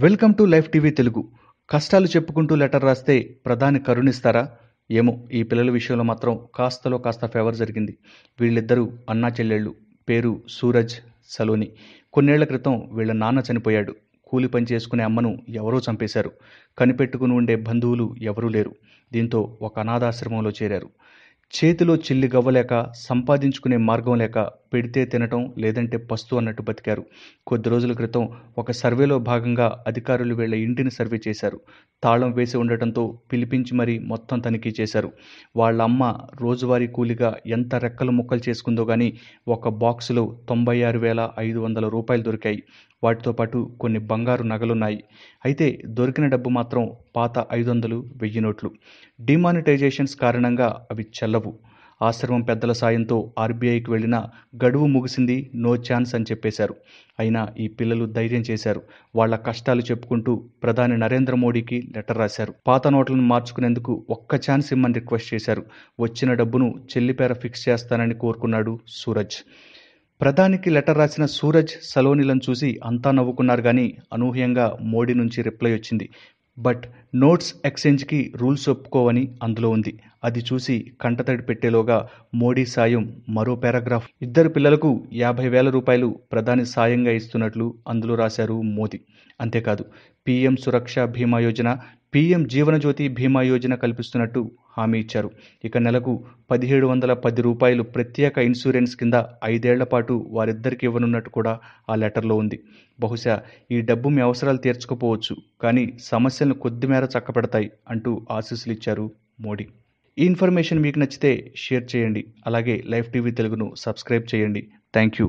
Welcome to life TV Telugu. కష్టాలు చెప్పుకుంటూ letter రాస్తే ప్రధాని కరుణిస్తారా? ఏమో, ఈ పిల్లల విషయంలో మాత్రం కాస్తలో కాస్త ఫేవర్ జరిగింది. వీళ్ళిద్దరూ అన్నా చెల్లెళ్ళు. పేరు సూరజ్, సలోని. కొన్నేళ్ల క్రితం వీళ్ళ నాన్న చనిపోయాడు. కూలి పని చేసుకునే అమ్మను ఎవరో చంపేశారు. కనిపెట్టుకుని ఉండే బంధువులు ఎవరూ లేరు. దీంతో ఒక అనాథాశ్రమంలో చేరారు. చేతిలో చిల్లి గవ్వలేక, సంపాదించుకునే మార్గం లేక పెడితే తినటం లేదంటే పస్తు అన్నట్టు బతికారు. కొద్ది రోజుల క్రితం ఒక సర్వేలో భాగంగా అధికారులు వీళ్ళ ఇంటిని సర్వే చేశారు. తాళం వేసి ఉండటంతో పిలిపించి మరీ మొత్తం తనిఖీ చేశారు. వాళ్ళ అమ్మ రోజువారీ కూలిగా ఎంత రెక్కలు ముక్కలు చేసుకుందో కానీ ఒక బాక్సులో 96,500 రూపాయలు దొరికాయి. వాటితో పాటు కొన్ని బంగారు నగలున్నాయి. అయితే దొరికిన డబ్బు మాత్రం పాత 500, 1000 నోట్లు. డిమానిటైజేషన్స్ కారణంగా అవి చెల్లవు. ఆశ్రమం పెద్దల సాయంతో ఆర్బీఐకి వెళ్ళినా గడువు ముగిసింది, నో ఛాన్స్ అని చెప్పేశారు. అయినా ఈ పిల్లలు ధైర్యం చేశారు. వాళ్ళ కష్టాలు చెప్పుకుంటూ ప్రధాని నరేంద్ర మోడీకి లెటర్ రాశారు. పాత నోట్లను మార్చుకునేందుకు ఒక్క ఛాన్స్ ఇమ్మని రిక్వెస్ట్ చేశారు. వచ్చిన డబ్బును చెల్లిపేర ఫిక్స్ చేస్తానని కోరుకున్నాడు సూరజ్. ప్రధానికి లెటర్ రాసిన సూరజ్, సలోనిలను చూసి అంతా నవ్వుకున్నారు. కానీ అనూహ్యంగా మోడీ నుంచి రిప్లై వచ్చింది. బట్ నోట్స్ ఎక్స్చేంజ్కి రూల్స్ ఒప్పుకోవని అందులో ఉంది. అది చూసి కంటతడి పెట్టేలోగా మోడీ సాయం మరో పారాగ్రాఫ్. ఇద్దరు పిల్లలకు 50,000 రూపాయలు ప్రధాని సాయంగా ఇస్తున్నట్లు అందులో రాశారు మోదీ. అంతేకాదు, పీఎం సురక్ష బీమా యోజన, పీఎం జీవనజ్యోతి బీమా యోజన కల్పిస్తున్నట్టు హామీ ఇచ్చారు. ఇక నెలకు 1,710 రూపాయలు ప్రత్యేక ఇన్సూరెన్స్ కింద 5 ఏళ్ల పాటు వారిద్దరికి ఇవ్వనున్నట్టు కూడా ఆ లెటర్లో ఉంది. బహుశా ఈ డబ్బు మీ అవసరాలు తీర్చకపోవచ్చు, కానీ సమస్యలను కొద్దిమేర చక్కబెడతాయి అంటూ ఆశీస్సులు ఇచ్చారు మోడీ. ఈ ఇన్ఫర్మేషన్ మీకు నచ్చితే షేర్ చేయండి. అలాగే లైఫ్ టీవీ తెలుగును సబ్స్క్రైబ్ చేయండి. Thank you.